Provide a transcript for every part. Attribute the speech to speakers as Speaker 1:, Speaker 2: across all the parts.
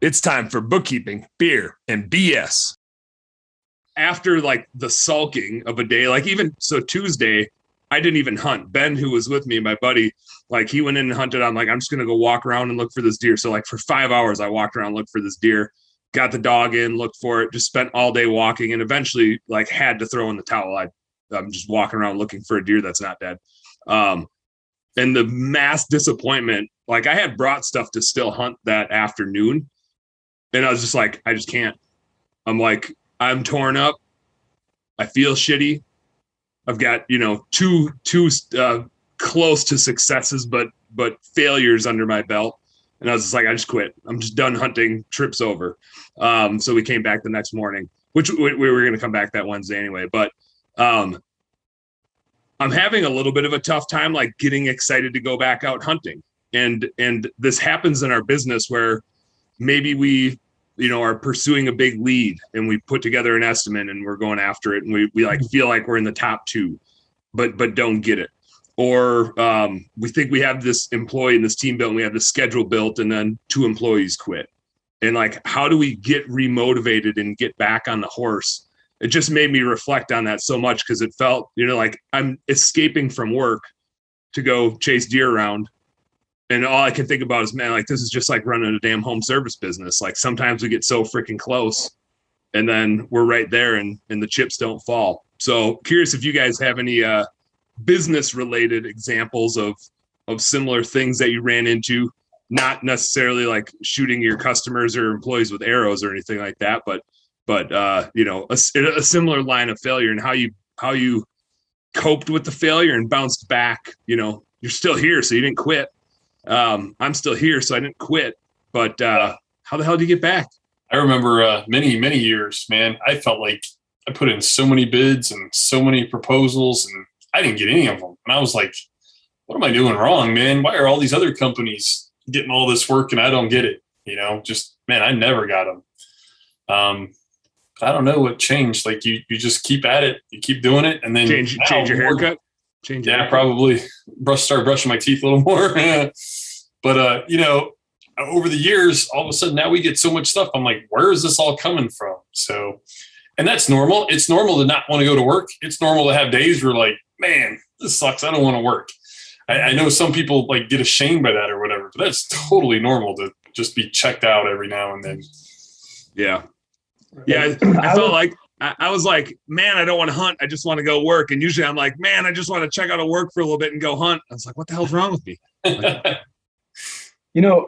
Speaker 1: It's time for bookkeeping, beer, and BS. After like the sulking of a day, like even so Tuesday, I didn't even hunt. Ben, who was with me, my buddy, like he went in and hunted. I'm like, I'm just gonna go walk around and look for this deer. So like for 5 hours, I walked around, looked for this deer, got the dog in, looked for it, just spent all day walking, and eventually like had to throw in the towel. I'm just walking around looking for a deer that's not dead. Um, and the mass disappointment, like I had brought stuff to still hunt that afternoon, and I was just like, I just can't. I'm like, I'm torn up. I feel shitty. I've got, two close to successes, but failures under my belt. And I was just like, I just quit. I'm just done hunting. Trip's over. So we came back the next morning, which we were going to come back that Wednesday anyway. But I'm having a little bit of a tough time, like getting excited to go back out hunting. And this happens in our business where maybe we are pursuing a big lead and we put together an estimate and we're going after it. And we like feel like we're in the top two, but don't get it. Or we think we have this employee and this team built and we have this schedule built and then 2 employees quit. And like, how do we get remotivated and get back on the horse? It just made me reflect on that so much because it felt, like I'm escaping from work to go chase deer around. And all I can think about is, man, like this is just like running a damn home service business. Like sometimes we get so freaking close and then we're right there and the chips don't fall. So curious if you guys have any business related examples of similar things that you ran into, not necessarily like shooting your customers or employees with arrows or anything like that, but a similar line of failure and how you coped with the failure and bounced back. You're still here, so you didn't quit. I'm still here, so I didn't quit. But how the hell do you get back?
Speaker 2: I remember many, many years, man. I felt like I put in so many bids and so many proposals, and I didn't get any of them. And I was like, what am I doing wrong, man? Why are all these other companies getting all this work and I don't get it? Just, man, I never got them. I don't know what changed. Like you just keep at it, you keep doing it, and then
Speaker 1: change your haircut.
Speaker 2: Probably start brushing my teeth a little more. But over the years, all of a sudden now we get so much stuff. I'm like, where is this all coming from? So, and that's normal. It's normal to not want to go to work. It's normal to have days where like, man, this sucks. I don't want to work. I know some people like get ashamed by that or whatever, but that's totally normal to just be checked out every now and then.
Speaker 1: Yeah. Yeah. I felt like I was like, man, I don't want to hunt. I just want to go work. And usually I'm like, man, I just want to check out of work for a little bit and go hunt. I was like, what the hell's wrong with me? Like,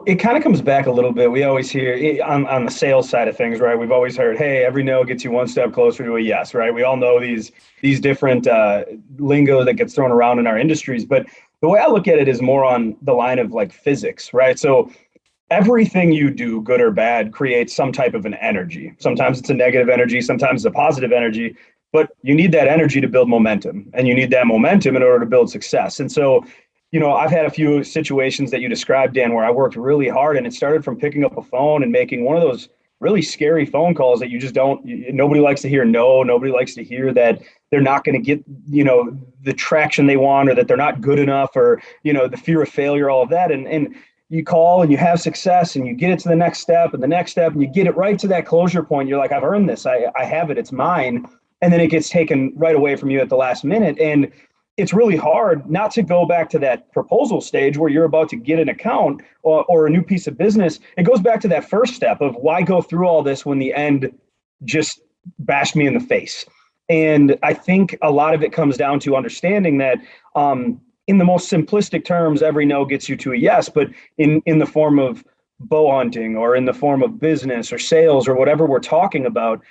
Speaker 3: it kind of comes back a little bit. We always hear on the sales side of things, right? We've always heard, hey, every no gets you one step closer to a yes, right? We all know these different lingo that gets thrown around in our industries. But the way I look at it is more on the line of like physics, right? So everything you do, good or bad, creates some type of an energy. Sometimes it's a negative energy, sometimes it's a positive energy, but you need that energy to build momentum, and you need that momentum in order to build success. And so, I've had a few situations that you described, Dan, where I worked really hard, and it started from picking up a phone and making one of those really scary phone calls that you just nobody likes to hear no, nobody likes to hear that they're not going to get, the traction they want, or that they're not good enough, or, the fear of failure, all of that. And you call and you have success and you get it to the next step and the next step and you get it right to that closure point. You're like, I've earned this. I have it. It's mine. And then it gets taken right away from you at the last minute. And it's really hard not to go back to that proposal stage where you're about to get an account or a new piece of business. It goes back to that first step of why go through all this when the end just bashed me in the face. And I think a lot of it comes down to understanding that, in the most simplistic terms, every no gets you to a yes, but in the form of bow hunting or in the form of business or sales or whatever we're talking about,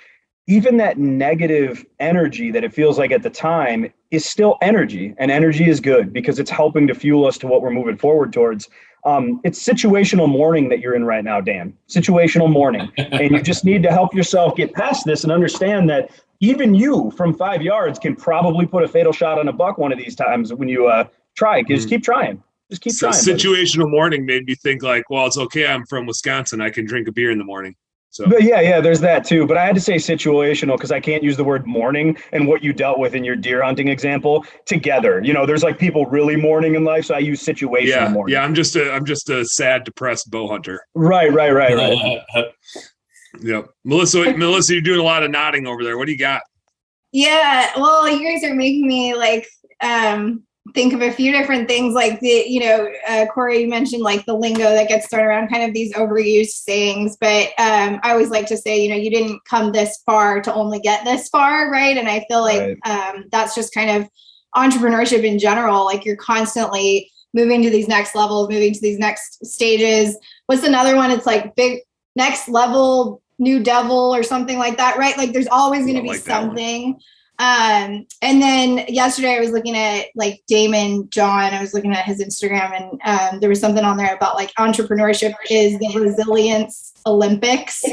Speaker 3: even that negative energy that it feels like at the time is still energy, and energy is good because it's helping to fuel us to what we're moving forward towards. It's situational mourning that you're in right now, Dan, situational mourning. And you just need to help yourself get past this and understand that even you from 5 yards can probably put a fatal shot on a buck one of these times when you try. Just keep trying. Just keep trying.
Speaker 1: Situational mourning made me think like, well, it's okay. I'm from Wisconsin. I can drink a beer in the morning. So
Speaker 3: But yeah, there's that too. But I had to say situational because I can't use the word mourning and what you dealt with in your deer hunting example together. There's like people really mourning in life, so I use situational mourning.
Speaker 1: yeah, I'm just a sad, depressed bow hunter.
Speaker 3: Right.
Speaker 1: Yep. Melissa, you're doing a lot of nodding over there. What do you got?
Speaker 4: Yeah, well, you guys are making me like think of a few different things, like Corey, you mentioned like the lingo that gets thrown around, kind of these overused sayings, but I always like to say, you didn't come this far to only get this far, right? And I feel like that's just kind of entrepreneurship in general. Like you're constantly moving to these next levels, moving to these next stages. What's another one? It's like big next level, new devil or something like that, right? Like there's always going to be something. And then yesterday I was looking at like Damon John, I was looking at his Instagram, and there was something on there about like entrepreneurship is the resilience Olympics.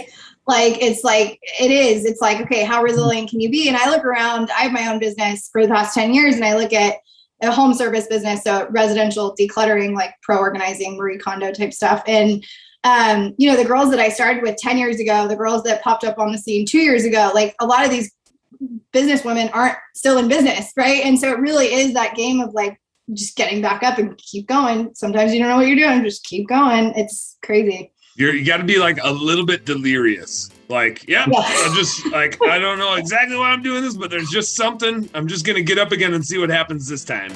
Speaker 4: It's like, okay, how resilient can you be? And I look around, I have my own business for the past 10 years, and I look at a home service business, so residential decluttering, like pro organizing, Marie Kondo type stuff. And the girls that I started with 10 years ago, the girls that popped up on the scene 2 years ago, like a lot of these business women aren't still in business, right? And so it really is that game of like just getting back up and keep going. Sometimes you don't know what you're doing, just keep going. It's crazy.
Speaker 1: You got to be like a little bit delirious. Like, I'm just like, I don't know exactly why I'm doing this, but there's just something. I'm just going to get up again and see what happens this time.